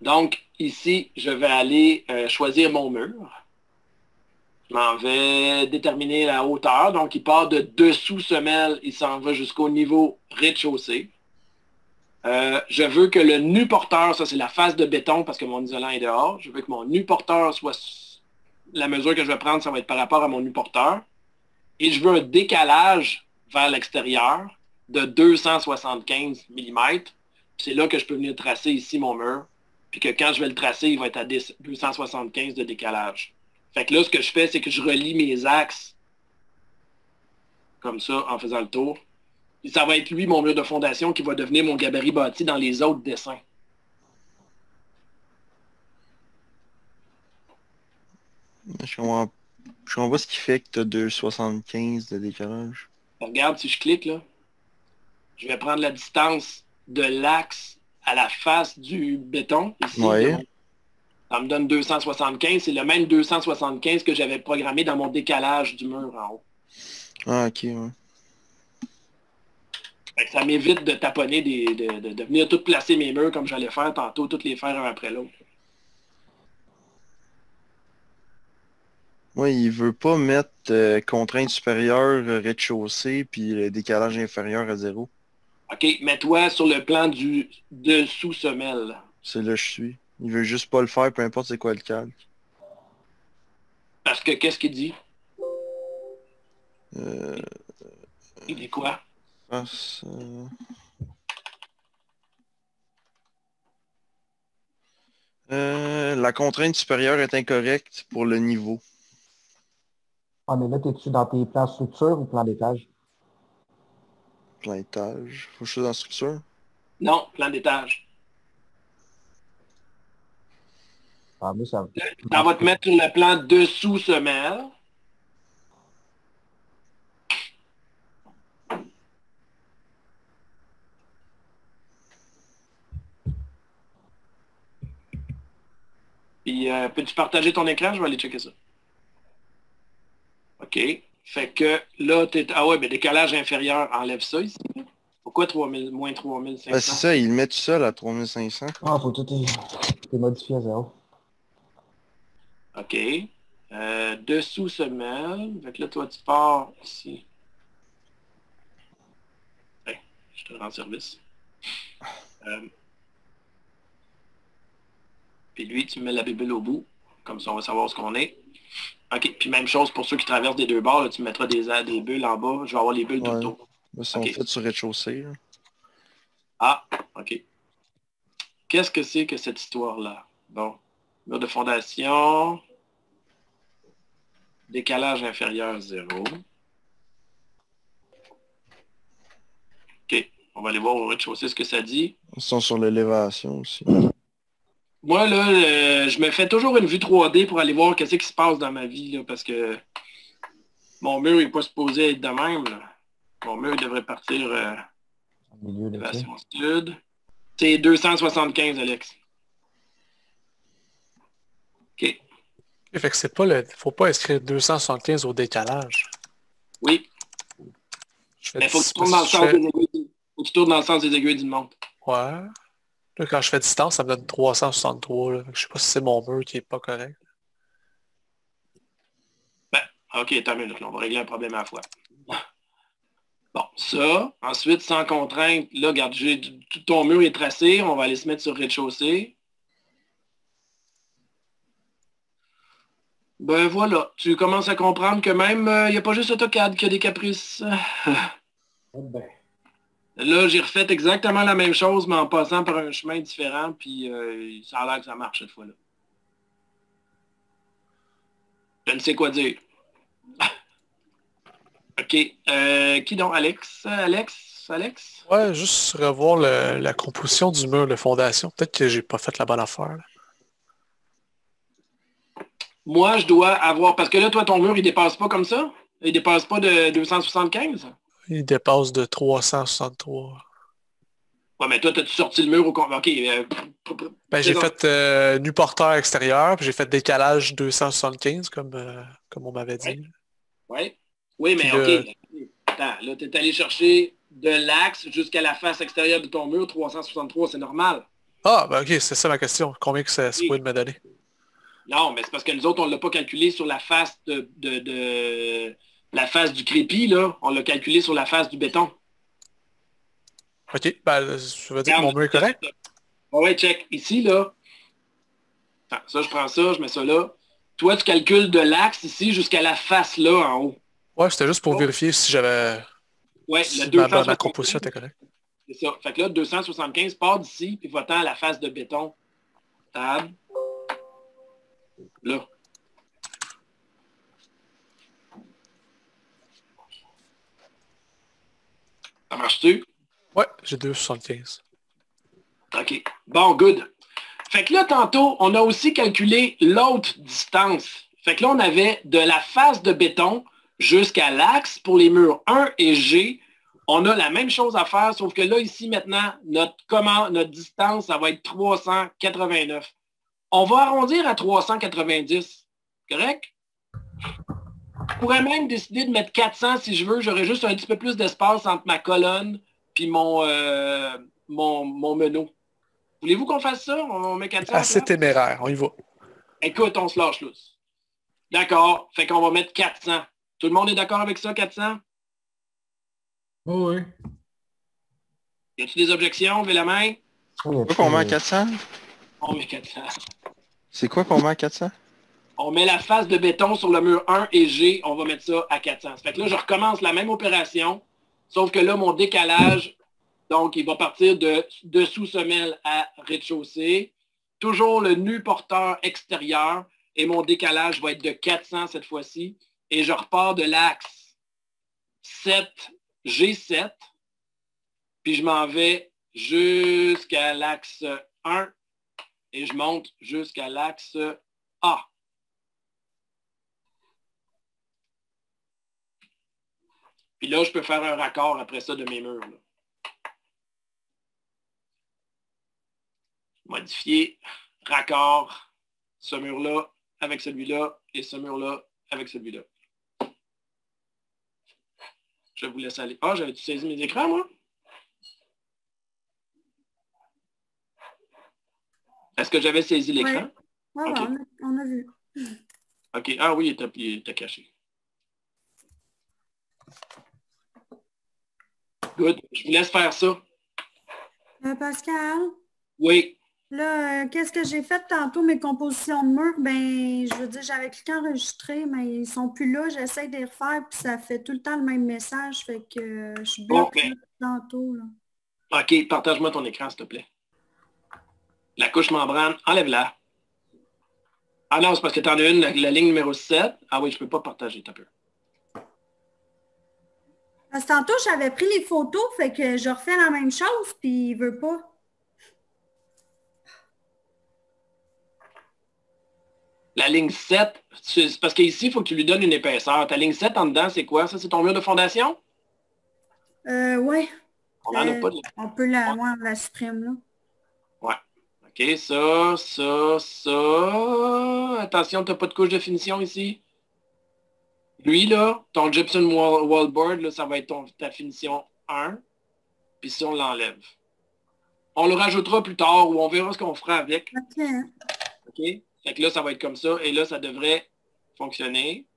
Donc, ici, je vais aller choisir mon mur. Je m'en vais déterminer la hauteur. Donc, il part de dessous semelle, il s'en va jusqu'au niveau rez-de-chaussée. Je veux que le nu porteur, ça c'est la face de béton parce que mon isolant est dehors. Je veux que mon nu porteur soit... La mesure que je vais prendre, ça va être par rapport à mon nu porteur. Et je veux un décalage vers l'extérieur de 275 mm. C'est là que je peux venir tracer ici mon mur. Puis que quand je vais le tracer, il va être à 275 de décalage. Fait que là, ce que je fais, c'est que je relie mes axes comme ça en faisant le tour. Et ça va être lui, mon mur de fondation, qui va devenir mon gabarit bâti dans les autres dessins. Je comprends pas ce qui fait que tu as 2,75 de décalage. Regarde, si je clique, là, je vais prendre la distance de l'axe à la face du béton. Ici, Ouais. ça me donne 275. C'est le même 275 que j'avais programmé dans mon décalage du mur en haut. Ah, ok, ouais. Fait que ça m'évite de taponner, de venir tout placer mes murs comme j'allais faire tantôt, toutes les faire un après l'autre. Moi, il veut pas mettre contrainte supérieure rez-de-chaussée puis le décalage inférieur à 0. OK, mets-toi sur le plan du dessous semelle. C'est là que je suis. Il veut juste pas le faire, peu importe c'est quoi le calque. Parce que qu'est-ce qu'il dit? Euh, Il dit quoi? face, la contrainte supérieure est incorrecte pour le niveau. Ah, mais là, t'es-tu dans tes plans structure ou plan d'étage? Plan étage. Faut que je sois dans la structure. Non, plan d'étage. Ah, mais ça... Ça va te mettre sur le plan dessous semelle. Puis, peux-tu partager ton écran? Je vais aller checker ça. OK. Fait que là, ah ouais, mais décalage inférieur, enlève ça ici. Pourquoi 3000, moins 3500? Ben, c'est ça, il le met tout seul à 3500. Ah, faut tout est modifié à 0. OK. Dessous semelle. Fait que là, toi, tu pars ici. Hey, je te rends service. Puis lui, tu mets la bébelle au bout. Comme ça, on va savoir ce qu'on est. OK. Puis même chose pour ceux qui traversent des deux bords. Là, tu mettras des bulles en bas. Je vais avoir les bulles tout le tour. Là, sont OK. faites sur rez-de-chaussée. Ah, OK. Qu'est-ce que c'est que cette histoire-là? Bon. Mur de fondation. Décalage inférieur 0. OK. On va aller voir au rez-de-chaussée ce que ça dit. Ils sont sur l'élévation aussi. Moi, là, je me fais toujours une vue 3D pour aller voir qu'est-ce qui se passe dans ma vie, là, parce que mon mur n'est pas supposé être de même. Là. Mon mur devrait partir élévation sud. C'est 275, Alex. OK. Fait que c'est pas le. Faut pas inscrire 275 au décalage. Oui. Mais faut que tu tournes dans le sens des aiguilles. Faut que tu tournes dans le sens des aiguilles d'une montre. Ouais. Là, quand je fais distance, ça me donne 363. Là. Je sais pas si c'est mon mur qui est pas correct. Ben, OK, attends une minute, là, on va régler un problème à la fois. Bon, ça. Ensuite, sans contrainte, là, regarde, tout ton mur est tracé. On va aller se mettre sur le rez-de-chaussée. Ben voilà, tu commences à comprendre que même, il n'y a pas juste AutoCAD qui a des caprices. Ben. Là, j'ai refait exactement la même chose, mais en passant par un chemin différent, puis ça a l'air que ça marche cette fois-là. Je ne sais quoi dire. OK. Qui donc? Alex? Alex? Ouais, juste revoir la composition du mur de fondation. Peut-être que j'ai pas fait la bonne affaire. Là. Moi, je dois avoir... Parce que là, toi, ton mur, il dépasse pas comme ça? Il dépasse pas de 275? Il dépasse de 363. Ouais, mais toi, t'as-tu sorti le mur au... OK. Ben, j'ai fait nu porteur extérieur, puis j'ai fait décalage 275, comme on m'avait dit. Ouais. Oui, mais puis OK. Attends, là, tu es allé chercher de l'axe jusqu'à la face extérieure de ton mur, 363, c'est normal. Ah, ben ok, c'est ça ma question. Combien que ça Oui. pourrait me donner? Non, mais c'est parce que nous autres, on ne l'a pas calculé sur la face la face du crépi, là. On l'a calculé sur la face du béton. Ok, ben ça veut dire que Regarde, mon mur est correct? ouais, check. Ici, là. Attends, ça, je prends ça, je mets ça là. Toi, tu calcules de l'axe ici jusqu'à la face là, en haut. Ouais, c'était juste pour Oh. vérifier si j'avais... Ouais, le Si ma 275. composition était correcte. C'est ça. Fait que là, 275 part d'ici, puis va-t'en à la face de béton. Tab. Là. Ça marche-tu? Ouais, j'ai 2,75. OK. Bon, good. Fait que là, tantôt, on a aussi calculé l'autre distance. Fait que là, on avait de la face de béton jusqu'à l'axe pour les murs 1 et G. On a la même chose à faire, sauf que là, ici, maintenant, notre distance, ça va être 389. On va arrondir à 390. Correct? Je pourrais même décider de mettre 400 si je veux. J'aurais juste un petit peu plus d'espace entre ma colonne puis mon meneau. Voulez-vous qu'on fasse ça? On met 400? Assez téméraire, on y va. Écoute, on se lâche lousse. D'accord. Fait qu'on va mettre 400. Tout le monde est d'accord avec ça, 400? Oh, oui. Y a-t-il des objections? Levez la main. Oui, C'est quoi qu'on met à 400? On met 400. C'est quoi qu'on met à 400? On met la face de béton sur le mur 1 et G. On va mettre ça à 400. Fait que là, je recommence la même opération, sauf que là, mon décalage, donc, il va partir de sous-semelle à rez-de-chaussée. Toujours le nu porteur extérieur. Et mon décalage va être de 400 cette fois-ci. Et je repars de l'axe 7, G7. Puis je m'en vais jusqu'à l'axe 1. Et je monte jusqu'à l'axe A. Puis là, je peux faire un raccord après ça de mes murs, là. Modifier, raccord, ce mur-là avec celui-là et ce mur-là avec celui-là. Je vous laisse aller. Ah, j'avais-tu saisi mes écrans, moi? Est-ce que j'avais saisi l'écran? Ouais, OK. on a vu. OK. Ah oui, il était caché. Good. Je vous laisse faire ça. Pascal, Oui. là, qu'est-ce que j'ai fait tantôt, mes compositions de murs? Ben, je veux dire, j'avais cliqué enregistrer, mais ils sont plus là. J'essaie de les refaire, puis ça fait tout le temps le même message. Fait que je suis bloquée tantôt. Là. OK, partage-moi ton écran, s'il te plaît. La couche membrane, enlève-la. Ah non, c'est parce que tu en as une, la ligne numéro 7. Ah oui, je ne peux pas partager, t'as peu. Parce que tantôt, j'avais pris les photos, fait que je refais la même chose, puis il veut pas. La ligne 7, c'est parce qu'ici, il faut que tu lui donnes une épaisseur. Ta ligne 7 en dedans, c'est quoi? Ça, c'est ton mur de fondation? Ouais. On n'en a pas de... On peut la, ouais, on la supprime, là. Ouais. OK, ça. Attention, tu n'as pas de couche de finition ici. Lui, là, ton gypsum wallboard, là, ça va être ta finition 1. Puis si on l'enlève. On le rajoutera plus tard ou on verra ce qu'on fera avec. OK. OK? Fait que là, ça va être comme ça. Et là, ça devrait fonctionner.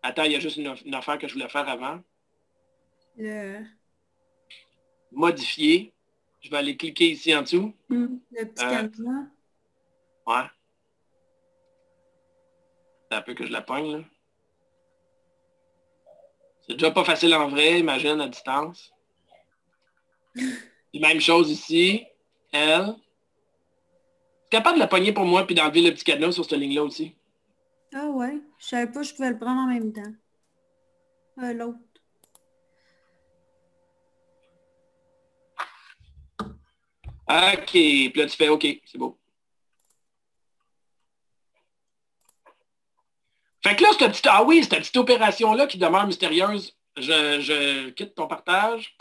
Attends, il y a juste une affaire que je voulais faire avant. Modifier. Je vais aller cliquer ici en dessous. Le petit cadenas. Ouais. C'est un peu que je la pogne, là. C'est déjà pas facile en vrai, imagine, à distance. Même chose ici. Elle. Tu es capable de la pogner pour moi puis d'enlever le petit cadenas sur cette ligne-là aussi? Ah ouais. Je savais pas que je pouvais le prendre en même temps. L'autre. OK. Puis là, tu fais OK. C'est beau. Fait que là, cette petite opération-là qui demeure mystérieuse, je quitte ton partage.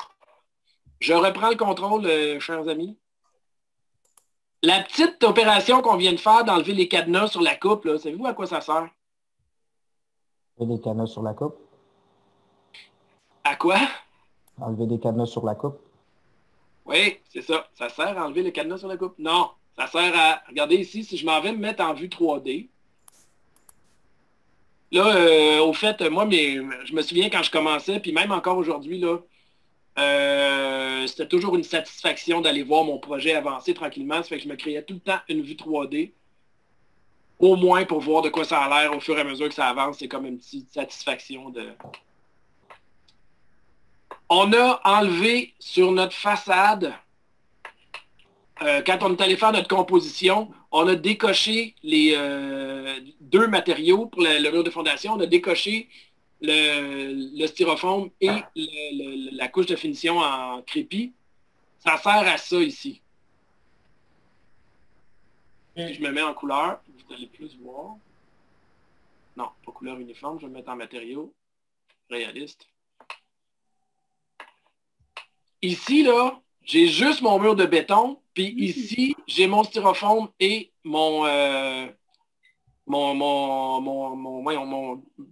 Je reprends le contrôle, chers amis. La petite opération qu'on vient de faire d'enlever les cadenas sur la coupe, là, savez-vous à quoi ça sert? Enlever des cadenas sur la coupe. À quoi? Enlever des cadenas sur la coupe. Oui, c'est ça. Ça sert à enlever le cadenas sur la coupe? Non. Ça sert à... Regardez ici, si je m'en vais me mettre en vue 3D. Là, au fait, moi, je me souviens quand je commençais, puis même encore aujourd'hui, là, c'était toujours une satisfaction d'aller voir mon projet avancer tranquillement. Ça fait que je me créais tout le temps une vue 3D. Au moins pour voir de quoi ça a l'air au fur et à mesure que ça avance. C'est comme une petite satisfaction de... On a enlevé sur notre façade, quand on est allé faire notre composition, on a décoché les deux matériaux pour le mur de fondation. On a décoché le styrofoam et la couche de finition en crépi. Ça sert à ça ici. Si je me mets en couleur, vous allez plus voir. Non, pas couleur uniforme, je vais me mettre en matériaux. Réaliste. Ici, là, j'ai juste mon mur de béton, puis ici, j'ai mon styrofoam et mon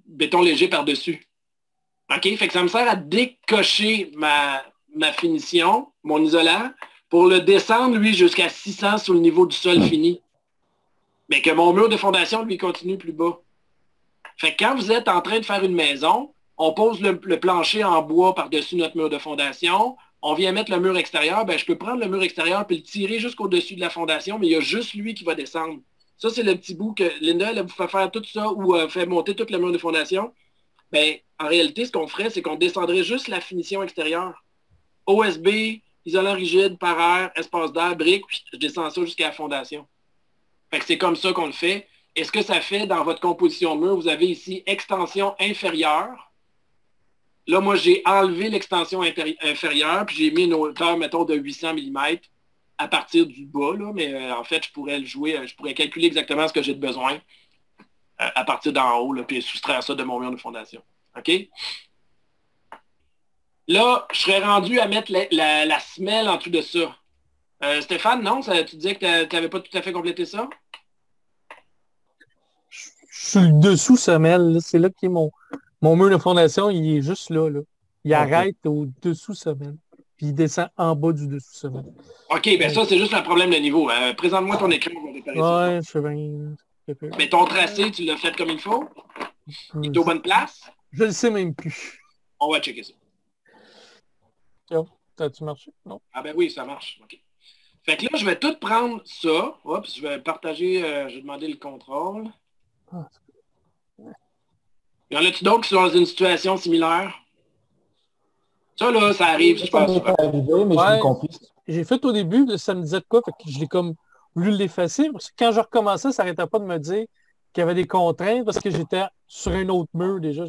béton léger par-dessus. OK? Fait que ça me sert à décocher ma finition, mon isolant, pour le descendre, lui, jusqu'à 600 sous le niveau du sol fini. Mais que mon mur de fondation, lui, continue plus bas. Fait que quand vous êtes en train de faire une maison, on pose le plancher en bois par-dessus notre mur de fondation, on vient mettre le mur extérieur, ben, je peux prendre le mur extérieur et le tirer jusqu'au-dessus de la fondation, mais il y a juste lui qui va descendre. Ça, c'est le petit bout que Linda, elle vous fait faire tout ça ou fait monter tout le mur de fondation. Ben, en réalité, ce qu'on ferait, c'est qu'on descendrait juste la finition extérieure. OSB, isolant rigide, par air, espace d'air, brique, je descends ça jusqu'à la fondation. Fait que c'est comme ça qu'on le fait. Et ce que ça fait dans votre composition de mur, vous avez ici extension inférieure. Là, moi, j'ai enlevé l'extension inférieure, puis j'ai mis une hauteur, mettons, de 800 mm à partir du bas, là, mais en fait, je pourrais le jouer, je pourrais calculer exactement ce que j'ai de besoin à partir d'en haut, là, puis soustraire ça de mon mur de fondation. OK? Là, je serais rendu à mettre la semelle en dessous de ça. Stéphane, non? Tu disais que tu n'avais pas tout à fait complété ça? Je suis le dessous semelle, c'est là qui est mon mur de fondation, il est juste là. Il arrête au dessous semelle. Puis il descend en bas du dessous semelle. OK, ben ça, c'est juste un problème de niveau. Présente-moi ton écran, on va réparer ça. Ouais, je sais bien. Mais ton tracé, tu l'as fait comme il faut? Il est aux bonnes places? Je le sais même plus. On va checker ça. Oh, ça a-tu marché? Non. Ah ben oui, ça marche. OK. Fait que là, je vais tout prendre ça. Oups, je vais partager, je vais demander le contrôle. Y en a-tu d'autres qui sont dans une situation similaire? Ça, là, ça arrive super souvent. J'ai fait au début, ça me disait de quoi, fait que je l'ai comme voulu l'effacer. Parce que quand je recommençais, ça n'arrêtait pas de me dire qu'il y avait des contraintes parce que j'étais sur un autre mur déjà.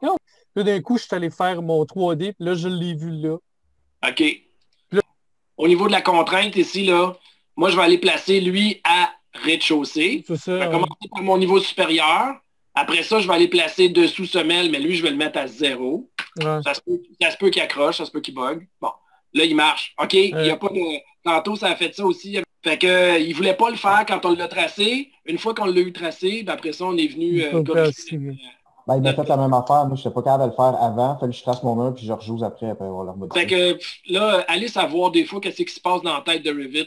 Non. Là, d'un coup, je suis allé faire mon 3D, puis là, je l'ai vu là. OK. Au niveau de la contrainte ici, là, moi, je vais aller placer lui à rez-de-chaussée. C'est ça. Je vais commencer par mon niveau supérieur. Après ça, je vais aller placer dessous semelle, mais lui, je vais le mettre à 0. Ouais. Ça se peut qu'il accroche, ça se peut qu'il bug. Bon, là, il marche. OK, il n'y a pas de... Tantôt, ça a fait ça aussi. Fait que il ne voulait pas le faire quand on l'a tracé. Une fois qu'on l'a eu tracé, ben après ça, on est venu... il m'a fait la même affaire. Moi, je n'étais pas capable de le faire avant. Il fallait que je trace mon mur, puis je rejoue après avoir leur modifié. Fait que là, allez savoir des fois qu'est-ce qui se passe dans la tête de Revit.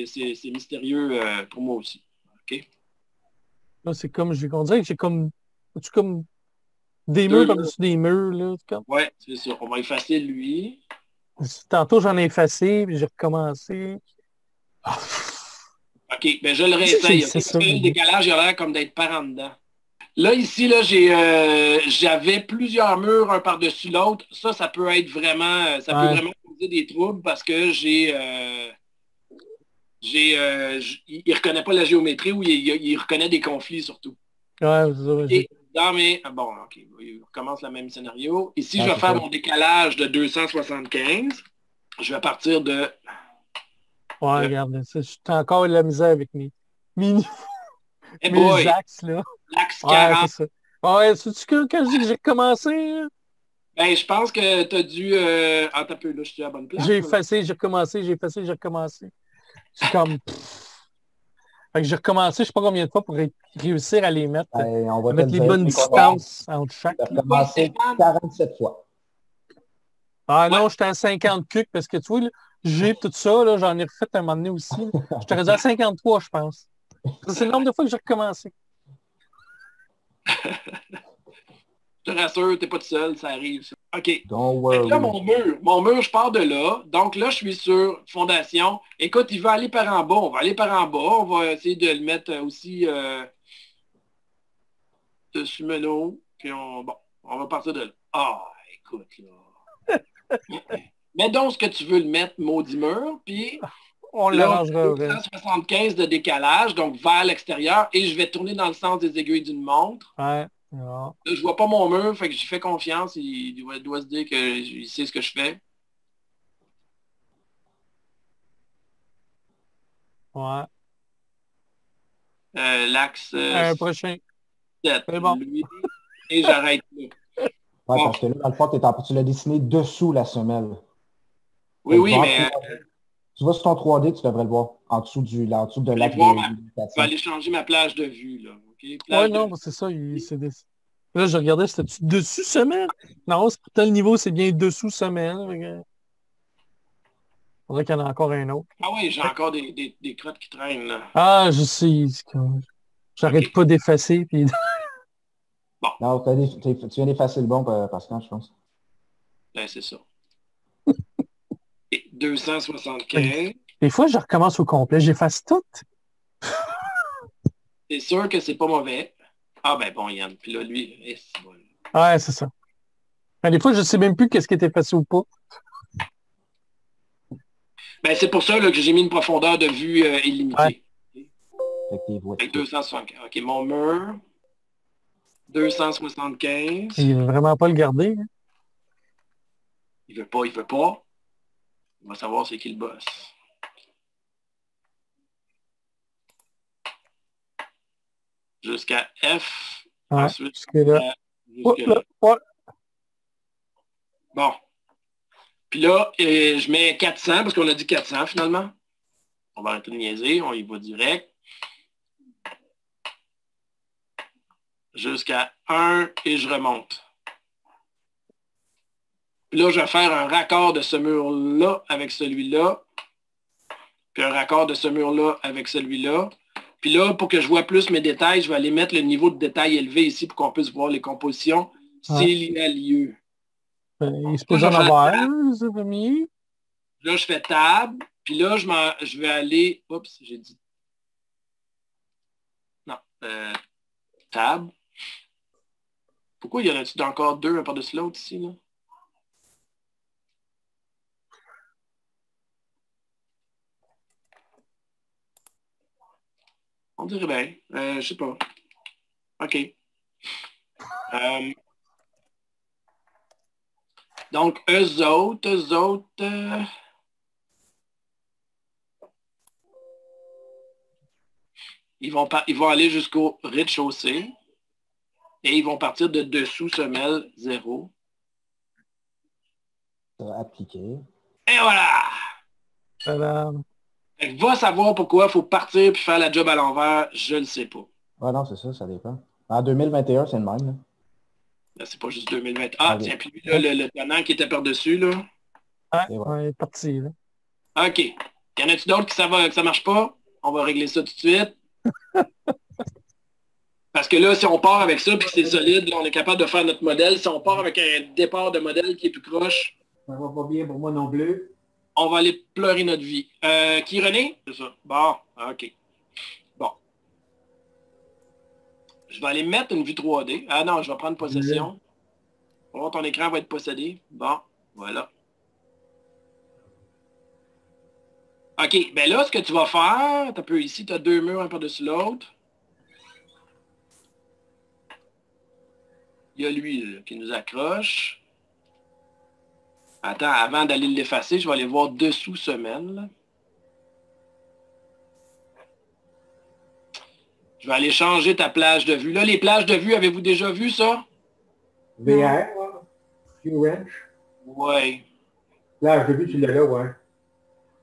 C'est mystérieux pour moi aussi. OK? Là, c'est comme, on dirait que j'ai comme des murs comme des murs, là. Ouais, c'est ça. On va effacer lui. Tantôt, j'en ai effacé, puis j'ai recommencé. OK, ben je le réessaye. Le décalage, il a l'air comme d'être par en dedans. Là, ici, là, j'avais plusieurs murs, un par-dessus l'autre. Ça peut être vraiment... Ça peut vraiment causer des troubles parce que il reconnaît pas la géométrie ou il reconnaît des conflits surtout. Ouais, et dans mes... Bon, OK, il recommence le même scénario. Ici, je vais faire mon décalage de 275. Je vais partir de... Ouais, regarde, j'ai encore la misère avec mes axes, là. L'axe 40. Ouais, c'est-tu quand je dis que j'ai recommencé? Hein? Ben, je pense que tu as dû... Ah, t'as peu, là, je suis à la bonne place. J'ai effacé, j'ai recommencé, j'ai effacé, j'ai recommencé. C'est comme... Fait que j'ai recommencé, je sais pas combien de fois pour réussir à les mettre. On va mettre les bonnes distances entre chaque. J'ai recommencé 47 fois. Ah non, j'étais à 50 cucs parce que tu vois, là, G, tout ça, là, j'en ai refait un moment donné aussi. Je t'aurais dit à 53, je pense. C'est le nombre de fois que j'ai recommencé. Je te rassure, t'es pas tout seul, ça arrive. Ça. OK. Don't Fait worry. que là, mon mur, je pars de là. Donc là, je suis sur fondation. Écoute, il va aller par en bas. On va aller par en bas. On va essayer de le mettre aussi dessus Meno. Puis on va partir de là. Ah, écoute, là. Mets donc ce que tu veux le mettre, maudit mur. Puis On là, l'arrangera. 175 de décalage, donc vers l'extérieur. Et je vais tourner dans le sens des aiguilles d'une montre. Ouais. Non. Là, je vois pas mon mur, fait que j'y fais confiance. Il doit se dire qu'il sait ce que je fais. Ouais. L'axe Un prochain. 7. C'est bon. Lui, et j'arrête là. Ouais, Bon. parce que là, dans le fond, tu l'as dessiné dessous la semelle. Oui, oui, mais Tu vas sur ton 3D, tu devrais le voir. En dessous de l'axe voir de je vais aller changer ma plage de vue. Là, okay? Ouais, non, c'est ça. Là, je regardais, c'était dessus semelle. Non, c'est pour tel niveau, c'est bien dessous semelle. Faudrait qu'il y en ait encore un autre. Ah oui, j'ai encore des crottes qui traînent. Là. Ah, je sais. J'arrête pas d'effacer. Puis... Non, tu viens d'effacer le bon, Pascal, je pense. Ben, c'est ça. Et 275. Des fois, je recommence au complet. J'efface tout. C'est sûr que c'est pas mauvais. Ah ben bon, Yann. Puis là, lui, c'est bon. Ouais, c'est ça. Mais des fois, je sais même plus qu'est-ce qui est effacé ou pas. Ben, c'est pour ça là, que j'ai mis une profondeur de vue illimitée. Ouais. Avec 275. OK, mon mur. 275. Il veut vraiment pas le garder. Hein. Il veut pas, il veut pas. On va savoir c'est qui le boss. Jusqu'à F. Ouais, Ensuite, jusque là. jusque là. Ouais. Bon. Puis là, je mets 400 parce qu'on a dit 400 finalement. On va arrêter de niaiser, on y va direct. Jusqu'à 1 et je remonte. Puis là, je vais faire un raccord de ce mur-là avec celui-là. Puis un raccord de ce mur-là avec celui-là. Puis là, pour que je vois plus mes détails, je vais aller mettre le niveau de détail élevé ici pour qu'on puisse voir les compositions. C'est lieu. Il se pose en avoir, c'est pas mis. Là, je fais tab. Puis là, je vais aller... Oups, j'ai dit... Non. Tab. Pourquoi il y en a-t-il encore deux un par-dessus l'autre ici, là? On dirait bien. Je sais pas. OK. Donc, eux autres, ils vont aller jusqu'au rez-de-chaussée et ils vont partir de dessous semelle 0. Ça va appliquer. Et voilà! Alors, Fait que va savoir pourquoi il faut partir puis faire la job à l'envers, je ne sais pas. Ouais, non, c'est ça dépend. En 2021, c'est le même. Là. Là, c'est pas juste 2020. Ah, Okay. tiens, puis lui, là, le tenant qui était par-dessus, là. ouais, il est parti. Là. OK. Y en a-tu d'autres que ça marche pas? On va régler ça tout de suite. Parce que là, si on part avec ça puis que c'est solide, là, on est capable de faire notre modèle. Si on part avec un départ de modèle qui est tout croche, Ça va pas bien pour moi non plus. on va aller pleurer notre vie. Qui, René? C'est ça. Bon, OK. Bon. Je vais aller mettre une vue 3D. Ah non, je vais prendre possession. On va voir, ton écran va être possédé. Bon, voilà. OK, ben là, ce que tu vas faire, tu peux ici, tu as deux murs un par-dessus l'autre. Il y a lui là, qui nous accroche. Attends, avant d'aller l'effacer, je vais aller voir dessous semelle. Là. Je vais aller changer ta plage de vue. Là, les plages de vue, avez-vous déjà vu ça? VR, Q-Wrench. Oui. Là, j'ai vu, tu l'as là, ouais.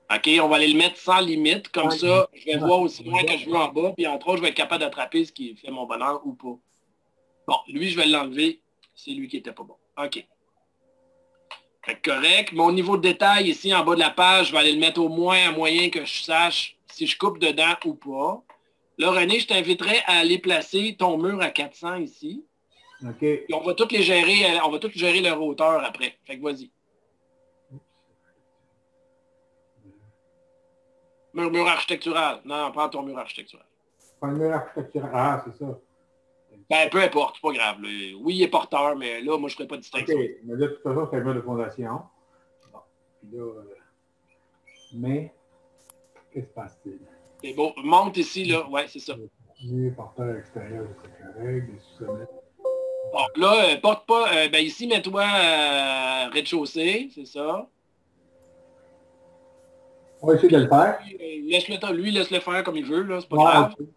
OK, on va aller le mettre sans limite. Comme ça, je vais voir aussi loin que je veux en bas. Puis entre autres, je vais être capable d'attraper ce qui fait mon bonheur ou pas. Bon, lui, je vais l'enlever. C'est lui qui était pas bon. OK. Fait que correct. Mon niveau de détail ici en bas de la page, je vais aller le mettre au moins à moyen que je sache si je coupe dedans ou pas. Là, René, je t'inviterais à aller placer ton mur à 400 ici. OK. Puis on va tous les gérer, on va tous gérer leur hauteur après. Fait que vas-y. Mur architectural. Non, prends ton mur architectural. Pas le mur architectural. Ah, c'est ça. Ben, peu importe, c'est pas grave. Là. Oui, il est porteur, mais là, moi, je ne ferai pas de OK. distinction. Mais là, de toute façon, c'est le mur de fondation. Bon. Puis là, mais, qu'est-ce qui se passe-t-il? C'est beau. Monte ici, là. Ouais, c'est ça. Mur, porteur extérieur, c'est correct. Des sous-sommets. Bon, là, porte pas... ben, ici, mets-toi rez-de-chaussée, c'est ça. On va essayer de le faire. Lui, laisse-le faire comme il veut, là. C'est pas Ouais, grave. OK.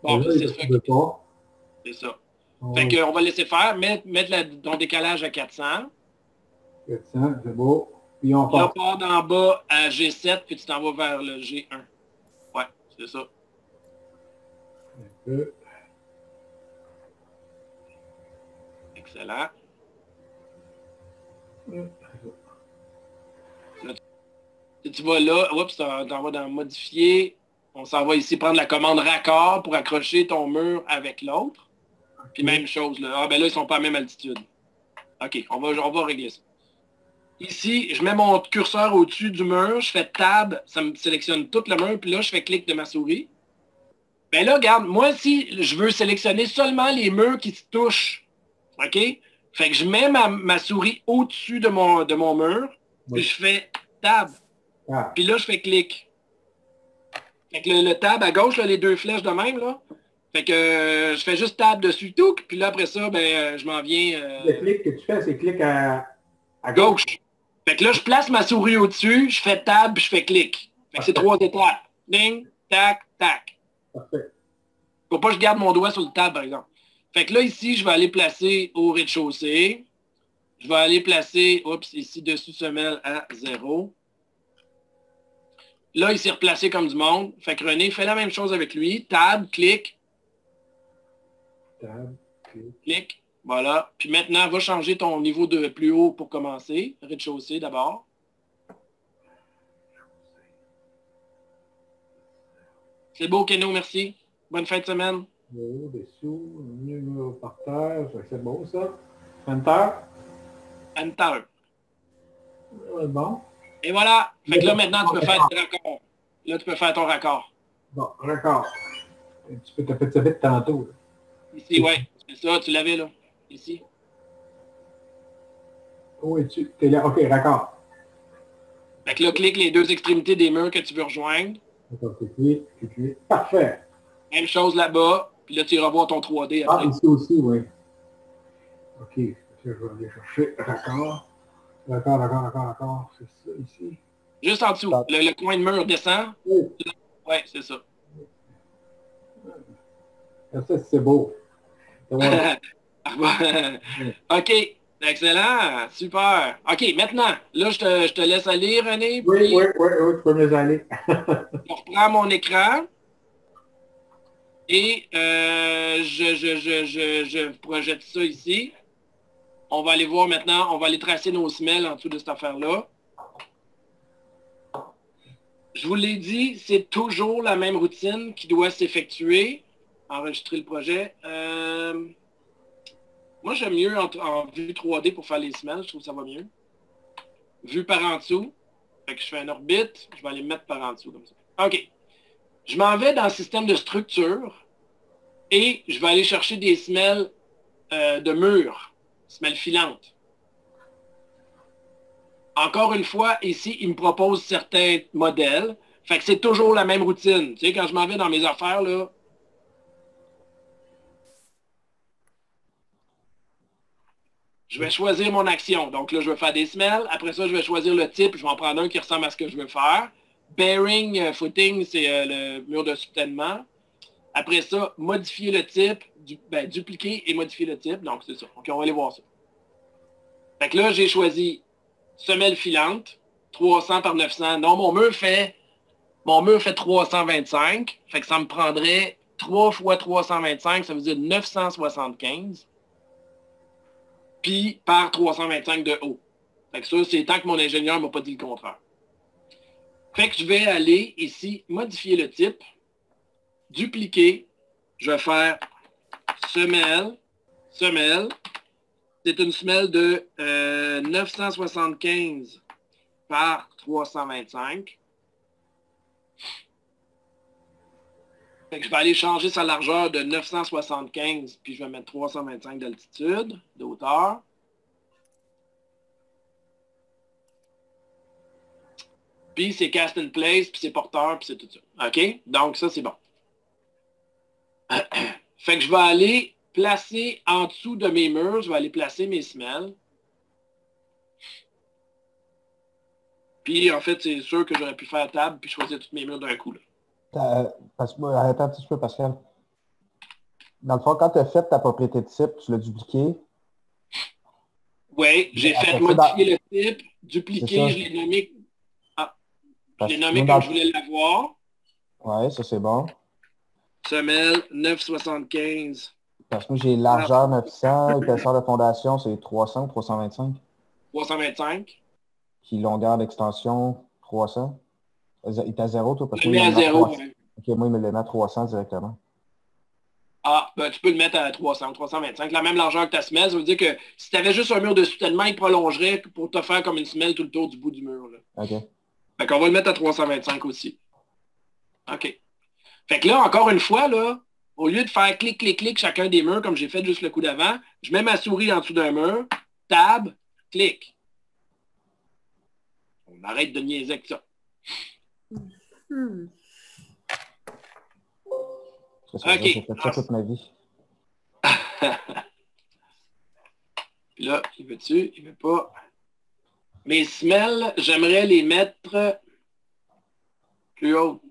Bon, Là, c'est il ça. ne pas. C'est ça. On Fait va- qu'on va le laisser faire. Mettre ton décalage à 400. 400, c'est beau. Puis on Là, part. part d'en bas à G7, puis tu t'en vas vers le G1. Ouais, c'est ça. Un peu. Excellent. Tu vas là, oups, t'en vas dans modifier. On s'en va ici prendre la commande raccord pour accrocher ton mur avec l'autre. Puis même chose, là. Ah ben là, ils sont pas à la même altitude. OK, on va régler ça. Ici, je mets mon curseur au-dessus du mur, je fais Tab, ça me sélectionne tout le mur, puis là, je fais clic de ma souris. Ben là, regarde, moi, si je veux sélectionner seulement les murs qui se touchent, OK? Fait que je mets ma souris au-dessus de mon mur, puis je fais Tab. Ah, Puis là, je fais clic. Fait que le tab à gauche, là, les deux flèches de même, là. Fait que je fais juste tab dessus, tout. Puis là, après ça, ben, je m'en viens le clic que tu fais, c'est clic à gauche. Fait que là, je place ma souris au-dessus, je fais tab, puis je fais clic. Fait que c'est 3 étapes. Ding, tac, tac. Parfait. Faut pas que je garde mon doigt sur le tab, par exemple. Fait que là, ici, je vais aller placer au rez-de-chaussée. Je vais aller placer, oups, ici, dessus semelle à 0. Là, il s'est replacé comme du monde. Fait que René, fais la même chose avec lui. Tab, clic, Tab, clic. clic. Voilà. Puis maintenant, va changer ton niveau de plus haut pour commencer. Rez-de-chaussée d'abord. C'est beau, Keno, merci. Bonne fin de semaine. Le haut, dessous, numéro par terre. C'est beau, ça. Enter. Enter. Ouais, bon. Et voilà. Fait que là, maintenant, tu peux faire ton raccord. Là, tu peux faire ton raccord. Bon, raccord. Tu peux taper de ça vite tantôt. Là. Ici, ouais. C'est ça, tu l'avais là. Ici. Où es-tu? T'es là. OK, raccord. Fait que là, clique les deux extrémités des murs que tu veux rejoindre. D'accord, clic. Parfait. Même chose là-bas. Puis là, tu iras voir ton 3D Ah, après. ici aussi, oui. OK. Je vais aller chercher raccord. Raccord. C'est ça, ici. Juste en dessous. Le coin de mur descend. Oui. Ouais, c'est ça. Ça, c'est beau. C'est bon. OK. Excellent. Super. OK, maintenant, là, je te laisse aller, René. Oui, puis tu peux me les aller. je reprends mon écran. Et je projette ça ici. On va aller voir maintenant, on va aller tracer nos semelles en dessous de cette affaire-là. Je vous l'ai dit, c'est toujours la même routine qui doit s'effectuer. Enregistrer le projet. Moi, j'aime mieux en vue 3D pour faire les semelles. Je trouve que ça va mieux. Vue par en dessous. Fait que je fais une orbite. Je vais aller me mettre par en dessous comme ça. OK. Je m'en vais dans le système de structure et je vais aller chercher des semelles de mur. Semelles filantes. Encore une fois, ici, il me propose certains modèles. Fait que c'est toujours la même routine. Tu sais, quand je m'en vais dans mes affaires, là, je vais choisir mon action. Donc là, je vais faire des semelles. Après ça, je vais choisir le type. Je vais en prendre un qui ressemble à ce que je veux faire. Bearing, footing, c'est le mur de soutènement. Après ça, modifier le type, dupliquer et modifier le type. Donc, c'est ça. OK, on va aller voir ça. Fait que là, j'ai choisi semelle filante, 300 par 900. Non, mon mur fait 325. Fait que ça me prendrait 3 fois 325, ça veut dire 975. Puis par 325 de haut. Fait que ça, c'est tant que mon ingénieur ne m'a pas dit le contraire. Fait que je vais aller ici, modifier le type, dupliquer, je vais faire semelle, semelle. C'est une semelle de 975 par 325. Fait que je vais aller changer sa largeur de 975, puis je vais mettre 325 d'altitude, de hauteur. Puis c'est cast in place, puis c'est porteur, puis c'est tout ça. OK? Donc ça, c'est bon. Fait que je vais aller placer en dessous de mes murs, je vais aller placer mes semelles. Puis en fait, c'est sûr que j'aurais pu faire table puis choisir tous mes murs d'un coup. Là. Arrête un petit peu, Pascal. Dans le fond, quand tu as fait ta propriété de type, tu l'as dupliqué. Oui, j'ai fait modifier le type, dupliquer, je l'ai nommé. Ah, je l'ai nommé comme je voulais l'avoir. Oui, ça c'est bon. Semelle 9,75. Parce que moi, j'ai largeur 900, épaisseur de fondation, c'est 300 ou 325. 325. Puis longueur d'extension, 300. Il est à 0, toi? Parce que je le mets à 0. Ouais. OK, moi, il me le met à 300 directement. Ah, ben, tu peux le mettre à 300, 325. La même largeur que ta semelle, ça veut dire que si tu avais juste un mur de soutènement, il prolongerait pour te faire comme une semelle tout le tour du bout du mur. Là. OK. Fait qu'on va le mettre à 325 aussi. OK. Fait que là, encore une fois, là, au lieu de faire clic, clic, clic chacun des murs, comme j'ai fait juste le coup d'avant, je mets ma souris en dessous d'un mur, tab, clic. On arrête de niaiser avec ça. OK. J'ai fait ça toute ma vie. Puis là, il veut-tu? Il veut pas. Mes semelles, j'aimerais les mettre plus hautes.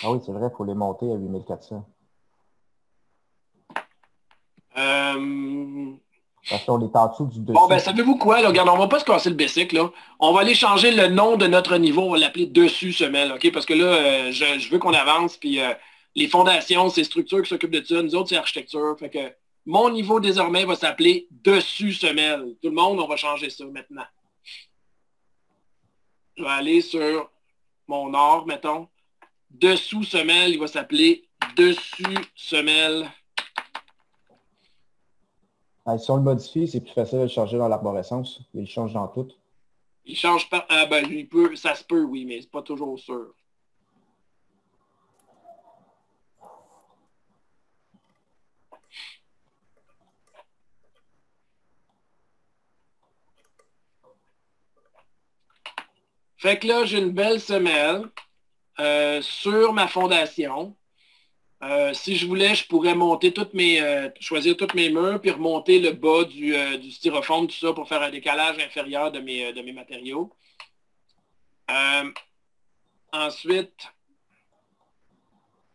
Ah oui, c'est vrai, il faut les monter à 8400. Parce qu'on est en dessous du dessus. Bon, ben, savez-vous quoi? Là? Regarde, on va pas se casser le basic, là. On va aller changer le nom de notre niveau. On va l'appeler dessus semelle, OK? Parce que là, je veux qu'on avance. Puis les fondations, c'est structure qui s'occupe de ça. Nous autres, c'est architecture. Fait que mon niveau, désormais, va s'appeler dessus semelle. Tout le monde, on va changer ça maintenant. Je vais aller sur mon or, mettons. Dessous semelle, il va s'appeler dessus semelle. Si on le modifie, c'est plus facile de le changer dans l'arborescence. Il change dans tout. Il change pas. Ah ben, il peut, ça se peut, oui, mais c'est pas toujours sûr. Fait que là, j'ai une belle semelle sur ma fondation. Si je voulais, je pourrais monter choisir tous mes murs, puis remonter le bas du styrofoam, tout ça, pour faire un décalage inférieur de mes matériaux. Ensuite,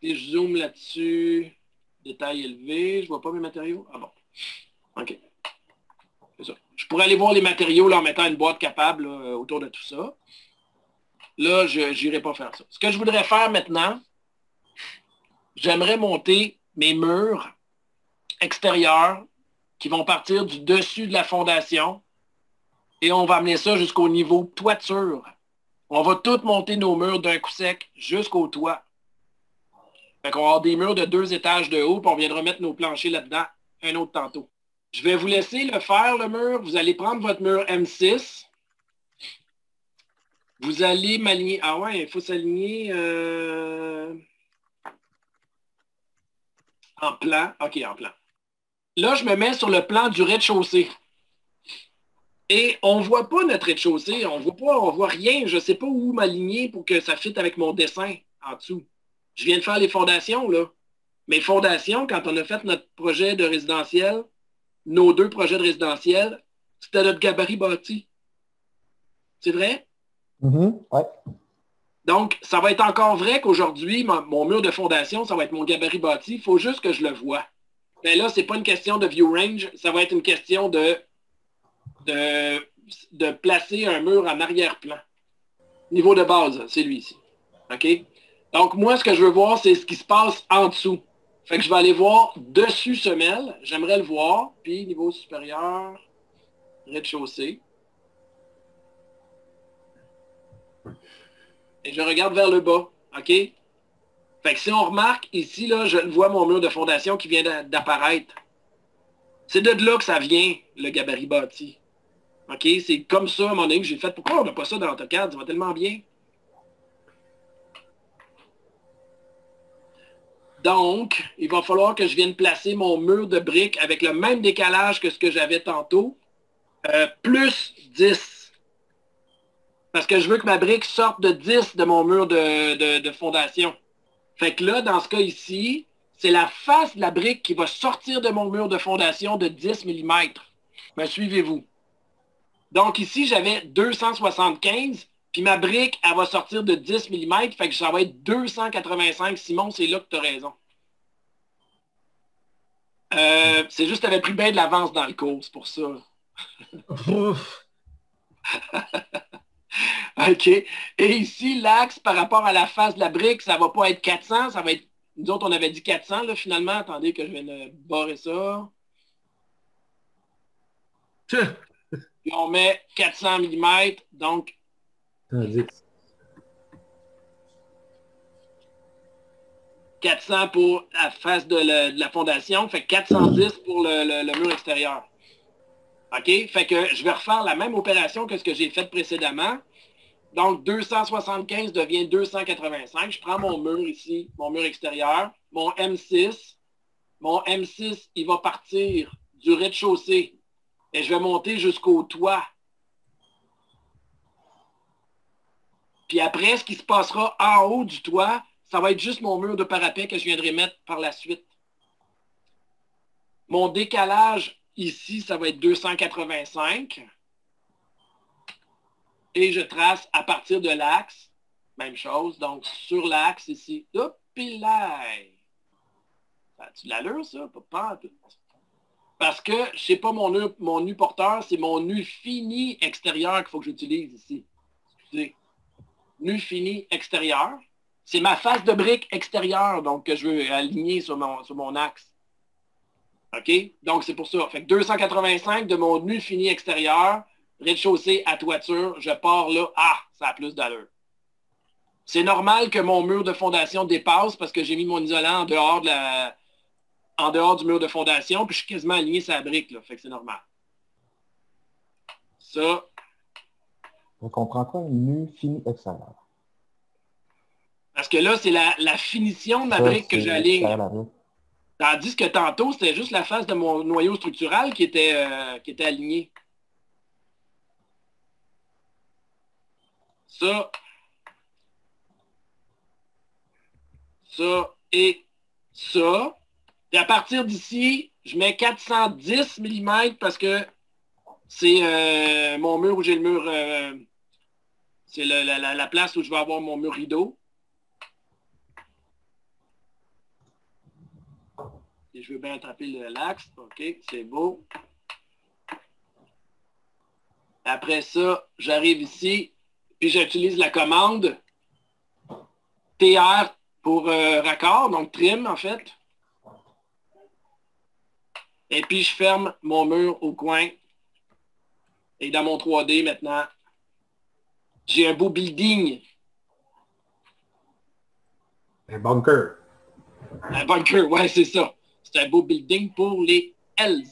si je zoome là-dessus, détail élevé, je vois pas mes matériaux. Ah bon. OK. C'est ça. Je pourrais aller voir les matériaux là, en mettant une boîte capable là, autour de tout ça. Là, je n'irai pas faire ça. Ce que je voudrais faire maintenant, j'aimerais monter mes murs extérieurs qui vont partir du dessus de la fondation et on va amener ça jusqu'au niveau toiture. On va tout monter nos murs d'un coup sec jusqu'au toit. Fait qu'on va avoir des murs de 2 étages de haut puis on viendra mettre nos planchers là-dedans un autre tantôt. Je vais vous laisser le faire, le mur. Vous allez prendre votre mur M6. Vous allez m'aligner. Ah ouais, il faut s'aligner en plan. OK, en plan. Là, je me mets sur le plan du rez-de-chaussée. Et on ne voit pas notre rez-de-chaussée. On voit rien. Je ne sais pas où m'aligner pour que ça fitte avec mon dessin en dessous. Je viens de faire les fondations, là. Mes fondations, quand on a fait notre projet de résidentiel, nos 2 projets de résidentiel, c'était notre gabarit bâti. C'est vrai? Ouais. Donc, ça va être encore vrai qu'aujourd'hui, mon mur de fondation, ça va être mon gabarit bâti. Il faut juste que je le vois. Mais là, ce n'est pas une question de view range, ça va être une question de placer un mur en arrière-plan. Niveau de base, c'est lui ici. OK? Donc, moi, ce que je veux voir, c'est ce qui se passe en dessous. Fait que je vais aller voir dessus semelle. J'aimerais le voir. Puis, niveau supérieur, rez-de-chaussée. Et je regarde vers le bas. OK? Fait que si on remarque, ici, là, je vois mon mur de fondation qui vient d'apparaître. C'est de là que ça vient, le gabarit bâti. OK? C'est comme ça, à mon avis, que j'ai fait. Pourquoi on n'a pas ça dans AutoCAD? Ça va tellement bien. Donc, il va falloir que je vienne placer mon mur de briques avec le même décalage que ce que j'avais tantôt, plus 10. Parce que je veux que ma brique sorte de 10 de mon mur de fondation. Fait que là, dans ce cas ici, c'est la face de la brique qui va sortir de mon mur de fondation de 10 mm. Me suivez-vous? Donc ici, j'avais 275, puis ma brique, elle va sortir de 10 mm, fait que ça va être 285. Simon, c'est là que tu as raison. C'est juste que tu avais pris bien de l'avance dans le cours, c'est pour ça. OK. Et ici, l'axe par rapport à la face de la brique, ça ne va pas être 400, ça va être... Nous autres, on avait dit 400, là, finalement. Attendez que je vienne de barrer ça. Puis on met 400 mm, donc... 400 pour la face de la fondation, fait 410 pour le mur extérieur. OK? Fait que je vais refaire la même opération que ce que j'ai fait précédemment. Donc, 275 devient 285. Je prends mon mur ici, mon mur extérieur, mon M6. Mon M6, il va partir du rez-de-chaussée et je vais monter jusqu'au toit. Puis après, ce qui se passera en haut du toit, ça va être juste mon mur de parapet que je viendrai mettre par la suite. Mon décalage ici, ça va être 285. Et je trace à partir de l'axe. Même chose. Donc, sur l'axe ici. Hop, et là. Ça a-tu de l'allure, ça? Pas tout. Parce que, je sais pas mon nu porteur, c'est mon nu fini extérieur qu'il faut que j'utilise ici. Excusez. Nu fini extérieur. C'est ma face de brique extérieure, donc, que je veux aligner sur mon axe. OK? Donc, c'est pour ça. Fait que 285 de mon nu fini extérieur, rez-de-chaussée à toiture, je pars là. Ah, ça a plus d'allure. C'est normal que mon mur de fondation dépasse parce que j'ai mis mon isolant en dehors du mur de fondation, puis je suis quasiment aligné sur la brique, là. Fait que c'est normal. Ça. On comprend quoi, un nu fini extérieur? Parce que là, c'est la finition de ma brique que j'aligne. Tandis que tantôt, c'était juste la face de mon noyau structural qui était alignée. Ça et ça. Et à partir d'ici, je mets 410 mm parce que c'est mon mur où j'ai le mur... c'est la place où je vais avoir mon mur rideau. Et je veux bien attraper l'axe. OK, c'est beau. Après ça, j'arrive ici, puis j'utilise la commande TR pour raccord, donc trim en fait. Et puis je ferme mon mur au coin. Et dans mon 3D maintenant, j'ai un beau building. Un bunker. Un bunker, ouais, c'est ça. C'est un beau building pour les Hells.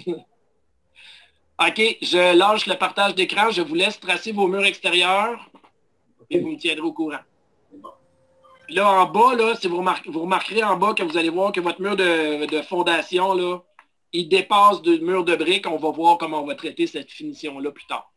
OK, je lâche le partage d'écran. Je vous laisse tracer vos murs extérieurs et vous me tiendrez au courant. Là, en bas, là, si vous remarquerez en bas que vous allez voir que votre mur de fondation, là, il dépasse du mur de briques. On va voir comment on va traiter cette finition-là plus tard.